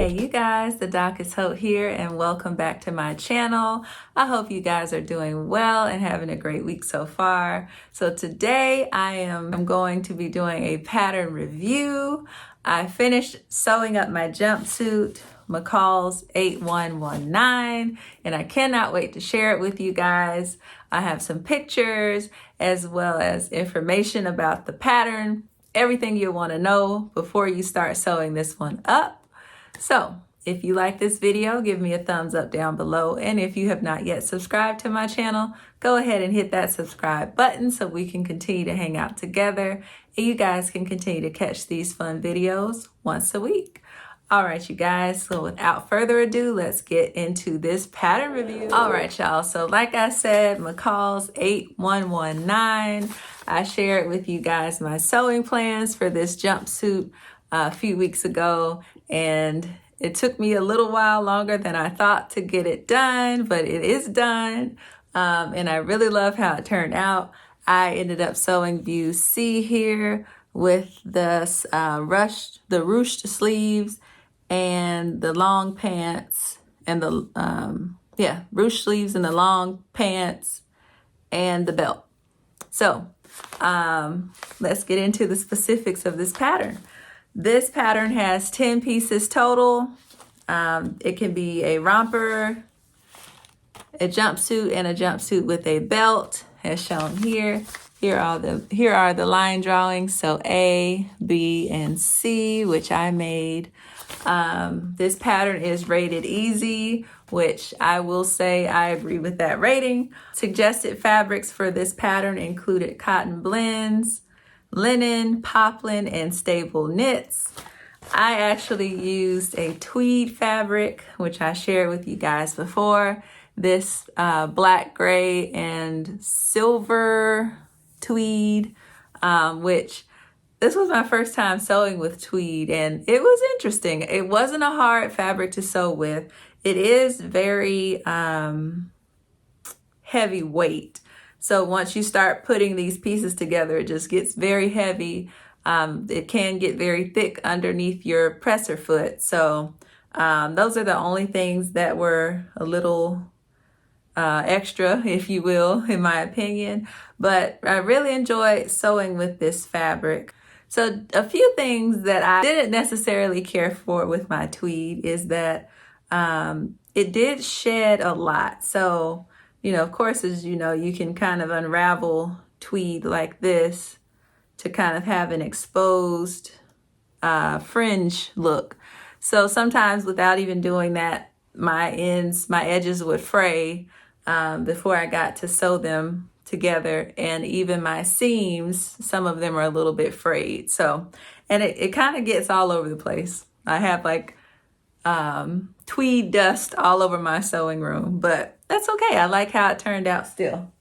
Hey you guys, the Doc is Hope here and welcome back to my channel. I hope you guys are doing well and having a great week so far. So today I'm going to be doing a pattern review. I finished sewing up my jumpsuit, McCall's 8119, and I cannot wait to share it with you guys. I have some pictures as well as information about the pattern, everything you want to know before you start sewing this one up. So if you like this video, give me a thumbs up down below. And if you have not yet subscribed to my channel, go ahead and hit that subscribe button so we can continue to hang out together and you guys can continue to catch these fun videos once a week. All right, you guys, so without further ado, let's get into this pattern review. All right, y'all, so like I said, McCall's 8119. I shared with you guys my sewing plans for this jumpsuit a few weeks ago, and it took me a little while longer than I thought to get it done, but it is done, and I really love how it turned out. I ended up sewing view C here with the ruched sleeves and the long pants and the ruched sleeves and the long pants and the belt. So let's get into the specifics of this pattern. This pattern has 10 pieces total. It can be a romper, a jumpsuit, and a jumpsuit with a belt, as shown here. Here are the line drawings. So A, B, and C, which I made. This pattern is rated easy, which I will say I agree with that rating. Suggested fabrics for this pattern included cotton blends, linen, poplin, and stable knits. I actually used a tweed fabric, which I shared with you guys before. This black, gray, and silver tweed, which this was my first time sewing with tweed, and it was interesting. It wasn't a hard fabric to sew with. It is very heavy weight. So once you start putting these pieces together, it just gets very heavy. It can get very thick underneath your presser foot. So those are the only things that were a little extra, if you will, in my opinion. But I really enjoyed sewing with this fabric. So a few things that I didn't necessarily care for with my tweed is that it did shed a lot. So of course, as you know, you can kind of unravel tweed like this to kind of have an exposed fringe look. So sometimes without even doing that, my edges would fray before I got to sew them together. And even my seams, some of them are a little bit frayed. So, and it kind of gets all over the place. I have like tweed dust all over my sewing room, but that's okay. I like how it turned out still.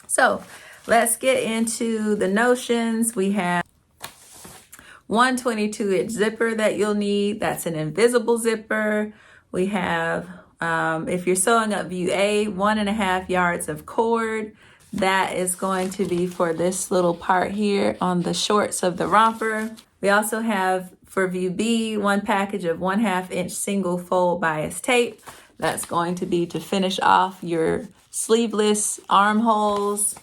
So let's get into the notions. We have 122-inch zipper that you'll need. That's an invisible zipper. We have, if you're sewing up view A, 1.5 yards of cord. That is going to be for this little part here on the shorts of the romper. We also have for view B, one package of 1/2 inch single fold bias tape. That's going to be to finish off your sleeveless armholes.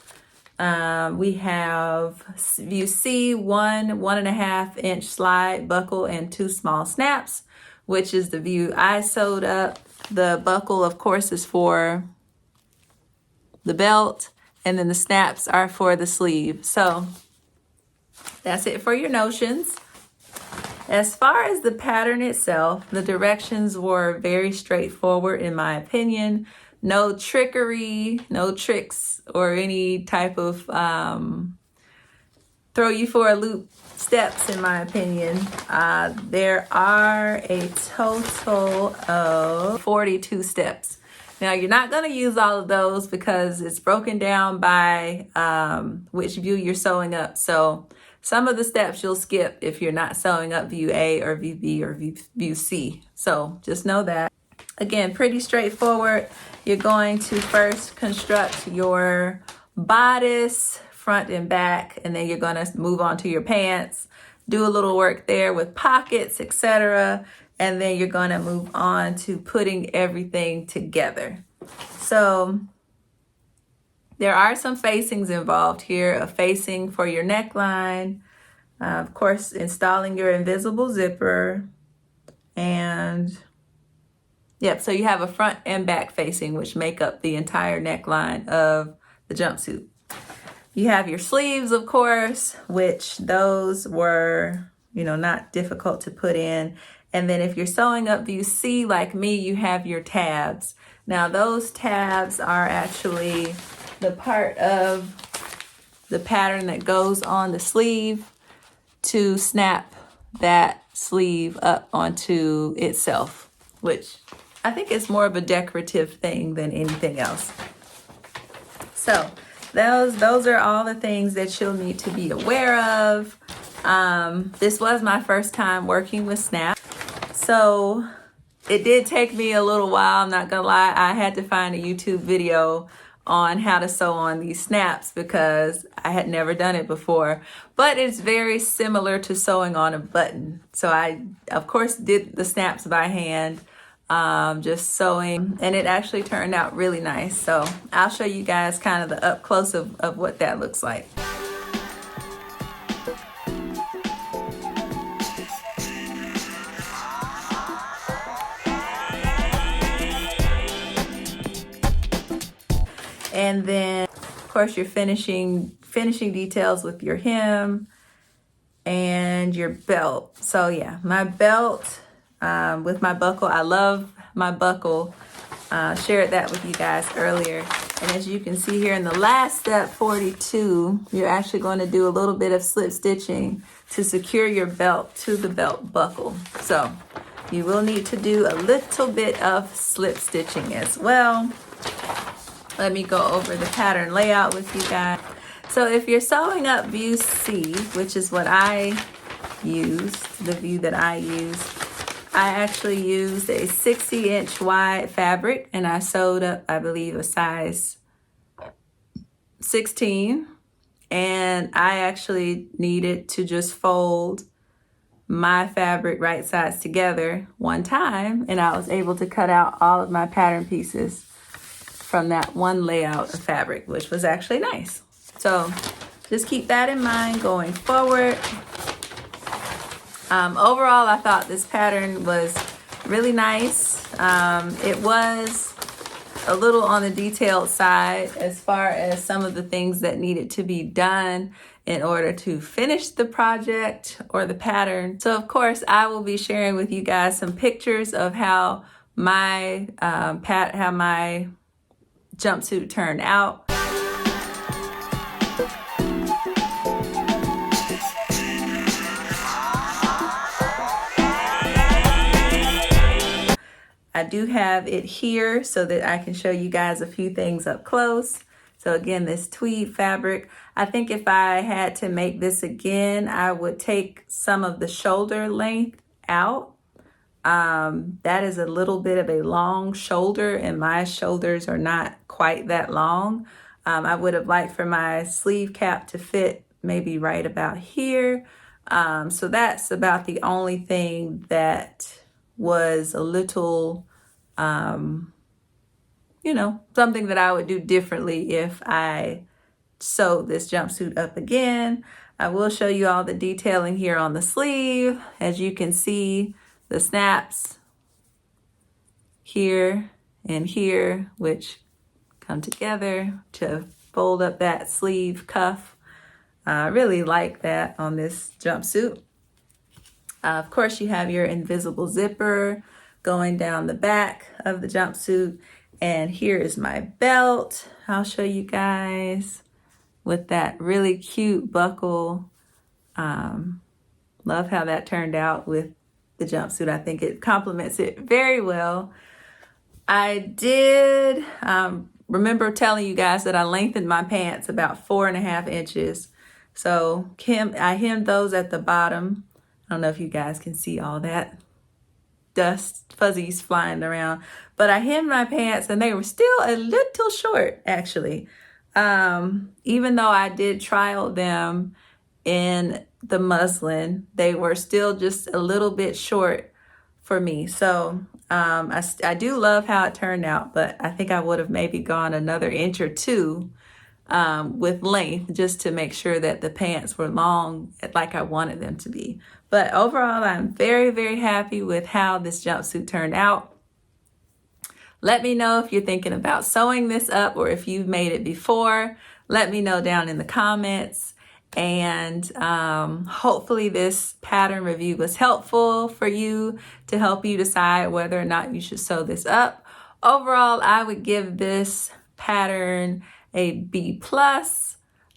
We have view C, 1.5 inch slide buckle and 2 small snaps, which is the view I sewed up. The buckle, of course, is for the belt, and then the snaps are for the sleeve. So that's it for your notions. As far as the pattern itself, the directions were very straightforward in my opinion. No trickery, no tricks, or any type of throw you for a loop steps in my opinion. There are a total of 42 steps. Now you're not going to use all of those because it's broken down by which view you're sewing up. So some of the steps you'll skip if you're not sewing up view A or view B or view C. So just know that. Again, pretty straightforward. You're going to first construct your bodice, front and back, and then you're going to move on to your pants, do a little work there with pockets, etc. and then you're going to move on to putting everything together. So there are some facings involved here, a facing for your neckline, of course, installing your invisible zipper, and yep, so you have a front and back facing, which make up the entire neckline of the jumpsuit. You have your sleeves, of course, which those were, not difficult to put in. And then if you're sewing up view C like me, you have your tabs. Now those tabs are actually the part of the pattern that goes on the sleeve to snap that sleeve up onto itself, which I think is more of a decorative thing than anything else. So those are all the things that you'll need to be aware of. This was my first time working with snap, so it did take me a little while, I'm not gonna lie. I had to find a YouTube video on how to sew on these snaps because I had never done it before, but it's very similar to sewing on a button. So I, of course, did the snaps by hand, just sewing, and it actually turned out really nice. So I'll show you guys kind of the up close of what that looks like. And then, of course, your finishing details with your hem and your belt. So yeah, my belt with my buckle. I love my buckle. Shared that with you guys earlier. And as you can see here in the last step, 42, you're actually going to do a little bit of slip stitching to secure your belt to the belt buckle. So you will need to do a little bit of slip stitching as well. Let me go over the pattern layout with you guys. So if you're sewing up view C, which is what I used, the view that I used, I actually used a 60-inch wide fabric, and I sewed up, I believe, a size 16. And I actually needed to just fold my fabric right sides together one time, and I was able to cut out all of my pattern pieces from that one layout of fabric, which was actually nice. So just keep that in mind going forward. Overall, I thought this pattern was really nice. It was a little on the detailed side as far as some of the things that needed to be done in order to finish the project or the pattern. So of course, I will be sharing with you guys some pictures of how my jumpsuit turned out. I do have it here so that I can show you guys a few things up close. So again, this tweed fabric, I think if I had to make this again, I would take some of the shoulder length out. That is a little bit of a long shoulder, and my shoulders are not quite that long. I would have liked for my sleeve cap to fit maybe right about here. So that's about the only thing that was a little, something that I would do differently if I sewed this jumpsuit up again. I will show you all the detailing here on the sleeve. As you can see, the snaps here and here, which come together to fold up that sleeve cuff. I really like that on this jumpsuit. Of course, you have your invisible zipper going down the back of the jumpsuit. And here is my belt. I'll show you guys with that really cute buckle. Love how that turned out with the jumpsuit. I think it complements it very well. I did remember telling you guys that I lengthened my pants about 4.5 inches. So I hemmed those at the bottom. I don't know if you guys can see all that dust, fuzzies flying around, but I hemmed my pants and they were still a little short, actually. Even though I did trial them in the muslin, they were still just a little bit short for me. So I do love how it turned out, but I think I would have maybe gone another inch or two with length just to make sure that the pants were long like I wanted them to be. But overall, I'm very, very happy with how this jumpsuit turned out. Let me know if you're thinking about sewing this up or if you've made it before. Let me know down in the comments. And hopefully this pattern review was helpful for you to help you decide whether or not you should sew this up. Overall, I would give this pattern a B+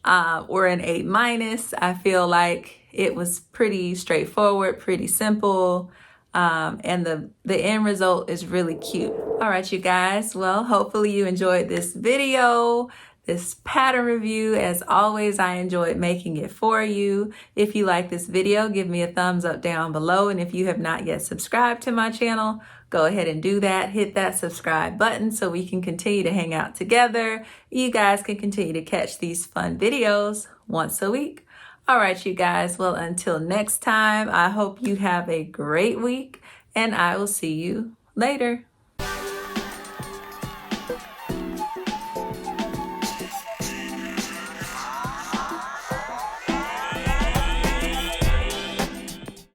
or an A-. I feel like it was pretty straightforward, pretty simple. And the end result is really cute. All right, you guys. Well, hopefully you enjoyed this video, this pattern review. As always, I enjoyed making it for you. If you like this video, give me a thumbs up down below. And if you have not yet subscribed to my channel, go ahead and do that. Hit that subscribe button so we can continue to hang out together. You guys can continue to catch these fun videos once a week. All right, you guys. Well, until next time, I hope you have a great week and I will see you later.